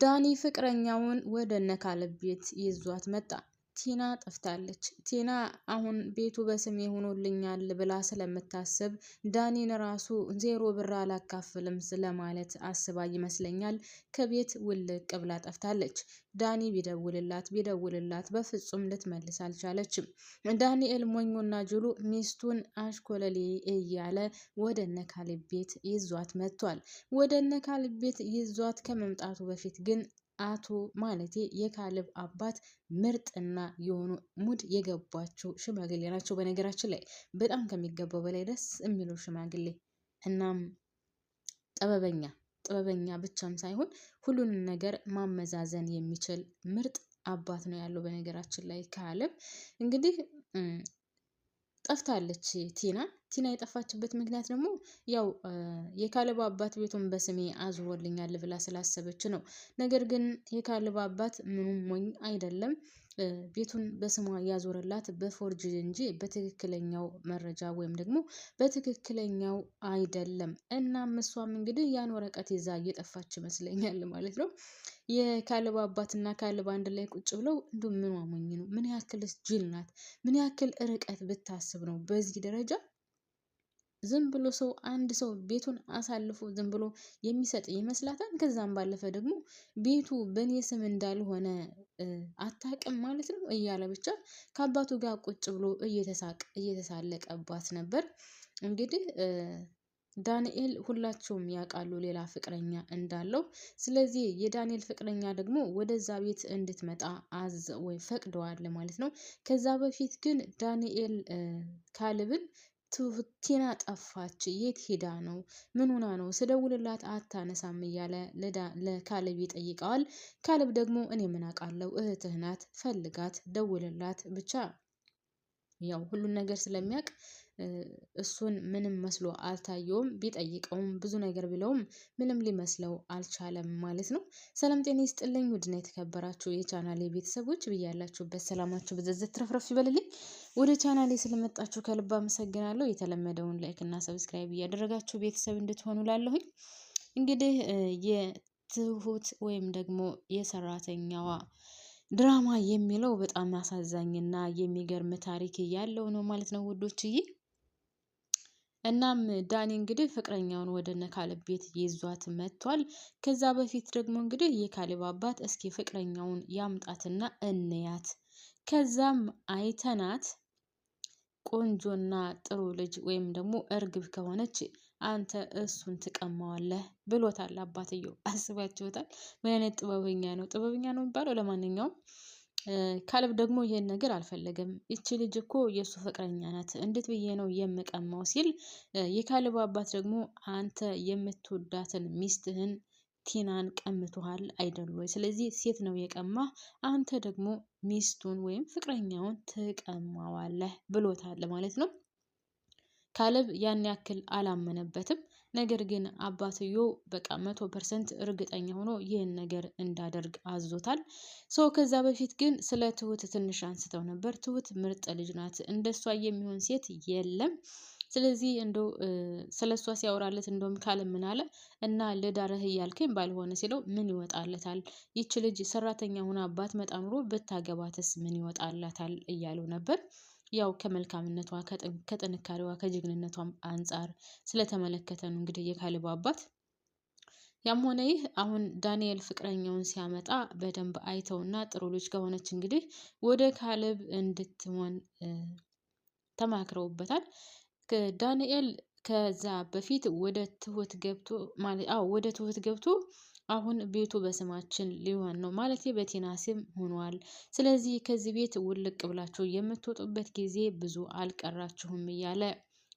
ዳኒ ፍቅረኛውን ወደ እነ ካሌብ ቤት ይዟት መጣ። ቲና ጠፍታለች። ቲና አሁን ቤቱ በስሜ ሆኖልኛል ብላ ስለምታስብ ዳኒን ራሱ 0 ብር አላካፍልም ስለማለት አስባ ይመስለኛል ከቤት ውልቅ ብላ ጠፍታለች። ዳኒ ቢደውልላት በፍጹም ልትመልስ አልቻለችም። ዳንኤል ሞኞና ጅሉ ሚስቱን አሽኮለሌ እያለ ወደ እነ ካሌብ ቤት ይዟት መጥቷል። ወደ እነ ካሌብ ቤት ይዟት ከመምጣቱ በፊት ግን አቶ ማለቴ የካሌብ አባት ምርጥና የሆኑ ሙድ የገባቸው ሽማግሌ ናቸው። በነገራችን ላይ በጣም ከሚገባው በላይ ደስ የሚለው ሽማግሌ እናም ጥበበኛ ብቻም ሳይሆን ሁሉንም ነገር ማመዛዘን የሚችል ምርጥ አባት ነው ያለው። በነገራችን ላይ ካሌብ እንግዲህ ጠፍታለች። ቲና የጠፋችበት ምክንያት ደግሞ ያው የካሌብ አባት ቤቱን በስሜ አዙሮልኛል ብላ ስላሰበች ነው። ነገር ግን የካሌብ አባት ምኑም ሞኝ አይደለም። ቤቱን በስሟ ያዞረላት በፎርጅድ እንጂ በትክክለኛው መረጃ ወይም ደግሞ በትክክለኛው አይደለም። እናም እሷም እንግዲህ ያን ወረቀት ይዛ እየጠፋች ይመስለኛል ማለት ነው። የካሌብ አባትና ካሌብ አንድ ላይ ቁጭ ብለው ምን ሞኝ ነው? ምን ያክልስ ጅል ናት? ምን ያክል ርቀት ብታስብ ነው በዚህ ደረጃ ዝም ብሎ አንድ ሰው ቤቱን አሳልፎ ዝም ብሎ የሚሰጥ ይመስላታል? ከዛም ባለፈ ደግሞ ቤቱ በእኔ ስም እንዳልሆነ አታውቅም ማለት ነው እያለ ብቻ ከአባቱ ጋር ቁጭ ብሎ እየተሳለቀባት ነበር። እንግዲህ ዳንኤል ሁላቸውም ያውቃሉ ሌላ ፍቅረኛ እንዳለው። ስለዚህ የዳንኤል ፍቅረኛ ደግሞ ወደዛ ቤት እንድትመጣ ፈቅደዋል ማለት ነው። ከዛ በፊት ግን ዳንኤል ካሌብን ቲና ጠፋች፣ የት ሄዳ ነው? ምን ሆና ነው? ስደውልላት አታነሳም እያለ ለካሌብ ይጠይቀዋል። ካሌብ ደግሞ እኔ ምን አውቃለሁ፣ እህትህ ናት፣ ፈልጋት፣ ደውልላት ብቻ ያው ሁሉን ነገር ስለሚያውቅ እሱን ምንም መስሎ አልታየውም። ቢጠይቀውም ብዙ ነገር ቢለውም ምንም ሊመስለው አልቻለም ማለት ነው። ሰላም ጤና ይስጥልኝ ውድና የተከበራችሁ የቻናሌ ቤተሰቦች ብያላችሁበት ሰላማችሁ በዘዘት ትረፍረፍ ይበልልኝ። ወደ ቻናሌ ስለመጣችሁ ከልብ አመሰግናለሁ። የተለመደውን ላይክ እና ሰብስክራይብ እያደረጋችሁ ቤተሰብ እንድትሆኑ ላለሁኝ። እንግዲህ የትሁት ወይም ደግሞ የሰራተኛዋ ድራማ የሚለው በጣም አሳዛኝና የሚገርም ታሪክ ያለው ነው ማለት ነው ውዶችዬ። እናም ዳኒ እንግዲህ ፍቅረኛውን ወደ እነ ካሌብ ቤት ይዟት መጥቷል። ከዛ በፊት ደግሞ እንግዲህ የካሌብ አባት እስኪ ፍቅረኛውን ያምጣትና እንያት፣ ከዛም አይተናት ቆንጆና ጥሩ ልጅ ወይም ደግሞ እርግብ ከሆነች አንተ እሱን ትቀማዋለህ ብሎታል አባትየው። አስባችሁታል? ምን አይነት ጥበበኛ ነው! ጥበበኛ ነው የሚባለው። ለማንኛውም ካሌብ ደግሞ ይሄን ነገር አልፈለገም። እቺ ልጅ እኮ የእሱ ፍቅረኛ ናት፣ እንዴት ብዬ ነው የምቀማው ሲል የካሌብ አባት ደግሞ አንተ የምትወዳትን ሚስትህን ቲናን ቀምቶሃል አይደል ወይ? ስለዚህ ሴት ነው የቀማ፣ አንተ ደግሞ ሚስቱን ወይም ፍቅረኛውን ትቀማዋለህ ብሎታል ማለት ነው። ካሌብ ያን ያክል አላመነበትም። ነገር ግን አባትዮ በቃ 100% እርግጠኛ ሆኖ ይህን ነገር እንዳደርግ አዞታል። ከዛ በፊት ግን ስለ ትሁት ትንሽ አንስተው ነበር። ትሁት ምርጥ ልጅ ናት፣ እንደሷ የሚሆን ሴት የለም። ስለዚህ እንደው ስለሷ ሲያወራለት እንደውም ካሌብ ምን አለ እና ለዳረህ እያልከኝ ባልሆነ ሲለው ምን ይወጣለታል? ይች ልጅ ሰራተኛ ሆና አባት መጣ ኑሮ ብታገባትስ ምን ይወጣላታል እያለው ነበር። ያው ከመልካምነቷ ከጥንካሬዋ ከጀግንነቷም አንጻር ስለተመለከተ ነው እንግዲህ የካሌብ አባት። ያም ሆነ ይህ አሁን ዳንኤል ፍቅረኛውን ሲያመጣ በደንብ አይተውና ጥሩ ልጅ ከሆነች እንግዲህ ወደ ካሌብ እንድትሆን ተማክረውበታል። ዳንኤል ከዛ በፊት ወደ ትሁት ገብቶ አሁን ቤቱ በስማችን ሊሆን ነው ማለት በቲና ስም ሆኗል። ስለዚህ ከዚህ ቤት ውልቅ ብላችሁ የምትወጡበት ጊዜ ብዙ አልቀራችሁም እያለ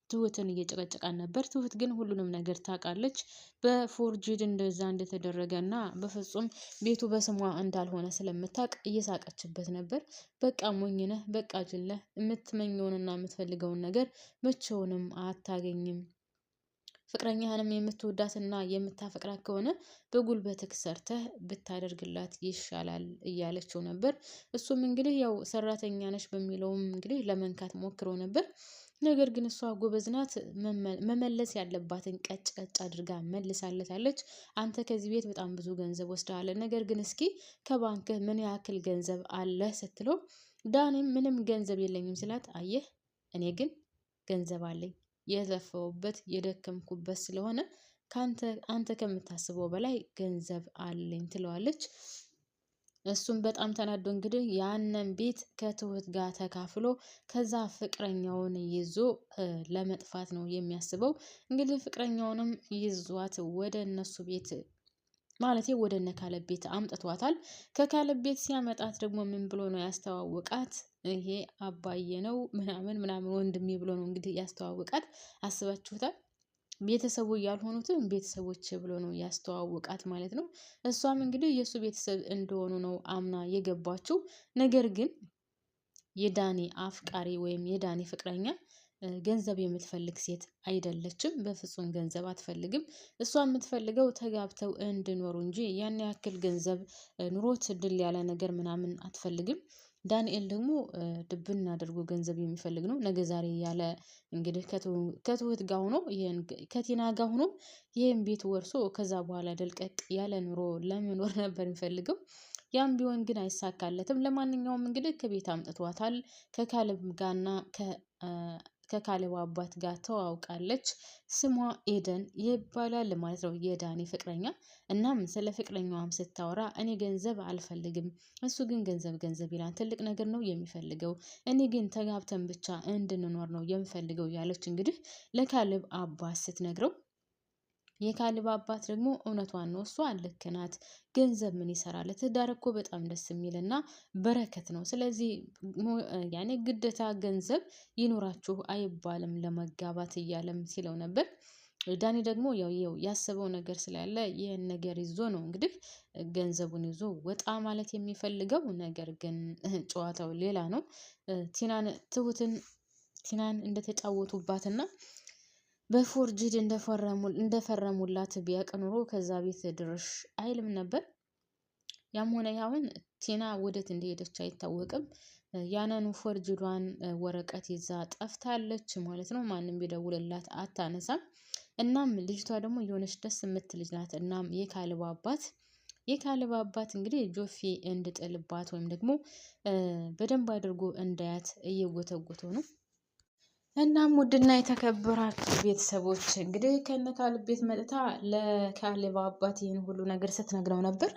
ትሁትን እየጨቀጨቃን ነበር። ትሁት ግን ሁሉንም ነገር ታውቃለች። በፎርጅድ እንደዛ እንደተደረገና በፍጹም ቤቱ በስሟ እንዳልሆነ ስለምታውቅ እየሳቀችበት ነበር። በቃ ሞኝ ነህ፣ በቃ ጅል ነህ፣ የምትመኘውንና የምትፈልገውን ነገር መቼውንም አታገኝም። ፍቅረኛህንም የምትወዳትና የምታፈቅራት ከሆነ በጉልበትህ ሰርተህ ብታደርግላት ይሻላል እያለችው ነበር። እሱም እንግዲህ ያው ሰራተኛ ነች በሚለውም እንግዲህ ለመንካት ሞክሮ ነበር። ነገር ግን እሷ ጎበዝ ናት። መመለስ ያለባትን ቀጭ ቀጭ አድርጋ መልሳለታለች። አንተ ከዚህ ቤት በጣም ብዙ ገንዘብ ወስደሃል፣ ነገር ግን እስኪ ከባንክህ ምን ያክል ገንዘብ አለ ስትለው ዳኒም ምንም ገንዘብ የለኝም ስላት፣ አየህ እኔ ግን ገንዘብ አለኝ፣ የለፈውበት የደከምኩበት ስለሆነ አንተ ከምታስበው በላይ ገንዘብ አለኝ ትለዋለች። እሱም በጣም ተናዶ እንግዲህ ያንን ቤት ከትሁት ጋር ተካፍሎ ከዛ ፍቅረኛውን ይዞ ለመጥፋት ነው የሚያስበው። እንግዲህ ፍቅረኛውንም ይዟት ወደ እነሱ ቤት ማለት ወደ እነ ካሌብ ቤት አምጥቷታል። ከካሌብ ቤት ሲያመጣት ደግሞ ምን ብሎ ነው ያስተዋወቃት? ይሄ አባዬ ነው ምናምን ምናምን ወንድሜ ብሎ ነው እንግዲህ ያስተዋወቃት። አስባችሁታል? ቤተሰቡ ያልሆኑትን ቤተሰቦች ብሎ ነው ያስተዋወቃት ማለት ነው። እሷም እንግዲህ የእሱ ቤተሰብ እንደሆኑ ነው አምና የገባችው። ነገር ግን የዳኒ አፍቃሪ ወይም የዳኒ ፍቅረኛ ገንዘብ የምትፈልግ ሴት አይደለችም። በፍጹም ገንዘብ አትፈልግም። እሷ የምትፈልገው ተጋብተው እንዲኖሩ እንጂ ያን ያክል ገንዘብ ኑሮት ድል ያለ ነገር ምናምን አትፈልግም። ዳንኤል ደግሞ ድብን አድርጎ ገንዘብ የሚፈልግ ነው። ነገ ዛሬ ያለ እንግዲህ ከትሁት ጋር ሆኖ ከቲና ጋር ሆኖ ይህን ቤት ወርሶ ከዛ በኋላ ደልቀቅ ያለ ኑሮ ለመኖር ነበር የሚፈልገው። ያም ቢሆን ግን አይሳካለትም። ለማንኛውም እንግዲህ ከቤት አምጥቷታል። ከካሌብ ጋርና ከካሌብ አባት ጋር ተዋውቃለች። ስሟ ኤደን ይባላል ማለት ነው፣ የዳኒ ፍቅረኛ። እናም ስለ ፍቅረኛዋም ስታወራ እኔ ገንዘብ አልፈልግም፣ እሱ ግን ገንዘብ ገንዘብ ይላል፣ ትልቅ ነገር ነው የሚፈልገው፣ እኔ ግን ተጋብተን ብቻ እንድንኖር ነው የምፈልገው ያለች እንግዲህ ለካሌብ አባት ስትነግረው፣ የካሌብ አባት ደግሞ እውነቷን ነው፣ እሷ ልክ ናት፣ ገንዘብ ምን ይሰራል? ትዳር እኮ በጣም ደስ የሚልና በረከት ነው። ስለዚህ ያኔ ግዴታ ገንዘብ ይኖራችሁ አይባልም ለመጋባት እያለም ሲለው ነበር። ዳኒ ደግሞ ያው ያሰበው ነገር ስላለ ይህን ነገር ይዞ ነው እንግዲህ ገንዘቡን ይዞ ወጣ ማለት የሚፈልገው። ነገር ግን ጨዋታው ሌላ ነው። ቲናን እንደተጫወቱባትና በፎርጅድ እንደፈረሙላት ቢያቅ ኑሮ ከዛ ቤት ድርሽ አይልም ነበር። ያም ሆነ ያሁን ቲና ወዴት እንደሄደች አይታወቅም። ያንን ፎርጅዷን ወረቀት ይዛ ጠፍታለች ማለት ነው። ማንም ቢደውልላት አታነሳም። እናም ልጅቷ ደግሞ የሆነች ደስ የምትል ልጅ ናት። እናም የካሌብ አባት እንግዲህ ጆፌ እንድጥልባት ወይም ደግሞ በደንብ አድርጎ እንዳያት እየጎተጎተው ነው። እናም ውድና የተከበራችሁ ቤተሰቦች እንግዲህ ከነ ካሌብ ቤት መጥታ ለካሌብ አባት ይህን ሁሉ ነገር ስትነግረው ነበር።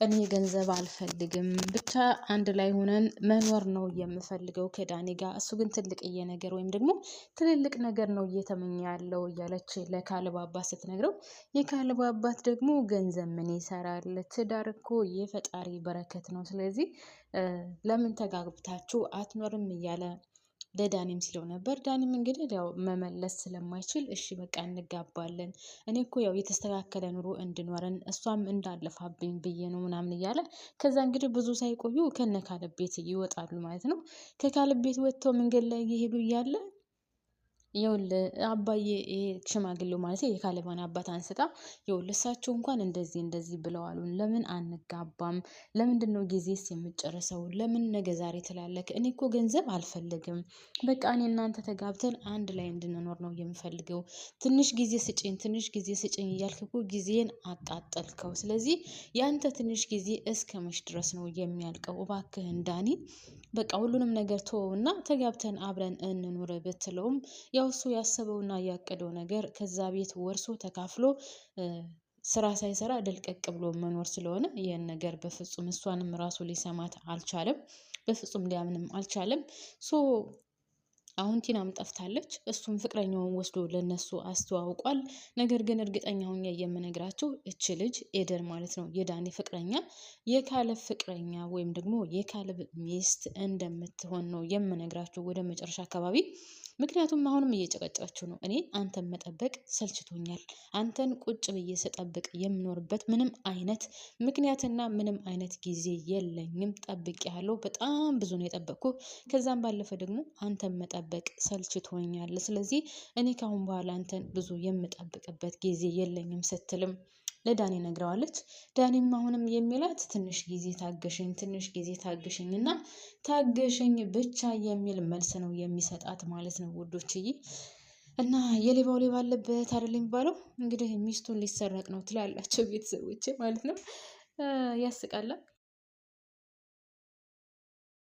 እኔ ገንዘብ አልፈልግም፣ ብቻ አንድ ላይ ሆነን መኖር ነው የምፈልገው ከዳኒ ጋር። እሱ ግን ትልቅዬ ነገር ወይም ደግሞ ትልልቅ ነገር ነው እየተመኘ ያለው እያለች ለካሌብ አባት ስትነግረው፣ የካሌብ አባት ደግሞ ገንዘብ ምን ይሰራል? ትዳር እኮ የፈጣሪ በረከት ነው። ስለዚህ ለምን ተጋብታችሁ አትኖርም እያለ ለዳኒም ሲለው ነበር። ዳኒም እንግዲህ ያው መመለስ ስለማይችል እሺ በቃ እንጋባለን፣ እኔ እኮ ያው የተስተካከለ ኑሮ እንድኖረን እሷም እንዳለፋብኝ ብዬ ነው ምናምን እያለ ከዛ እንግዲህ ብዙ ሳይቆዩ ከነ ካሌብ ቤት ይወጣሉ ማለት ነው። ከካሌብ ቤት ወጥተው መንገድ ላይ እየሄዱ እያለ ይኸውልህ አባዬ፣ ይሄ ሽማግሌው ማለት የካሌብን አባት አንስታ ይኸውልህ እሳቸው እንኳን እንደዚህ ብለዋሉን፣ ለምን አንጋባም? ለምንድን ነው ጊዜስ የምጨርሰው? ለምን ነገ ዛሬ ትላለህ? እኔ እኮ ገንዘብ አልፈልግም፣ በቃ እኔ እናንተ ተጋብተን አንድ ላይ እንድንኖር ነው የምፈልገው። ትንሽ ጊዜ ስጭኝ እያልክ እኮ ጊዜን አቃጠልከው። ስለዚህ ያንተ ትንሽ ጊዜ እስከ መች ድረስ ነው የሚያልቀው? እባክህን ዳኒ፣ በቃ ሁሉንም ነገር ተወውና ተጋብተን አብረን እንኑር ብትለውም ያው እሱ ያሰበውና ያቀደው ነገር ከዛ ቤት ወርሶ ተካፍሎ ስራ ሳይሰራ ደልቀቅ ብሎ መኖር ስለሆነ ይህን ነገር በፍጹም እሷንም ራሱ ሊሰማት አልቻለም። በፍጹም ሊያምንም አልቻለም። አሁን ቲናም ጠፍታለች። እሱም ፍቅረኛውን ወስዶ ለነሱ አስተዋውቋል። ነገር ግን እርግጠኛ ሆኜ የምነግራቸው እች ልጅ ኤደን ማለት ነው የዳኒ ፍቅረኛ የካሌብ ፍቅረኛ ወይም ደግሞ የካሌብ ሚስት እንደምትሆን ነው የምነግራቸው ወደ መጨረሻ አካባቢ። ምክንያቱም አሁንም እየጨቀጨቀችው ነው። እኔ አንተን መጠበቅ ሰልችቶኛል። አንተን ቁጭ ብዬ ስጠብቅ የምኖርበት ምንም አይነት ምክንያትና ምንም አይነት ጊዜ የለኝም። ጠብቄያለሁ። በጣም ብዙ ነው የጠበቅኩ። ከዛም ባለፈ ደግሞ አንተን መጠበቅ ሰልችቶኛል። ስለዚህ እኔ ካሁን በኋላ አንተን ብዙ የምጠብቅበት ጊዜ የለኝም ስትልም ለዳኒ ነግረዋለች። ዳኒም አሁንም የሚላት ትንሽ ጊዜ ታገሽኝ፣ ትንሽ ጊዜ ታገሽኝ እና ታገሽኝ ብቻ የሚል መልስ ነው የሚሰጣት ማለት ነው ውዶችዬ። እና የሌባው ሌባ አለበት አይደል የሚባለው። እንግዲህ ሚስቱን ሊሰረቅ ነው ትላላቸው ቤተሰቦች ማለት ነው። ያስቃላ።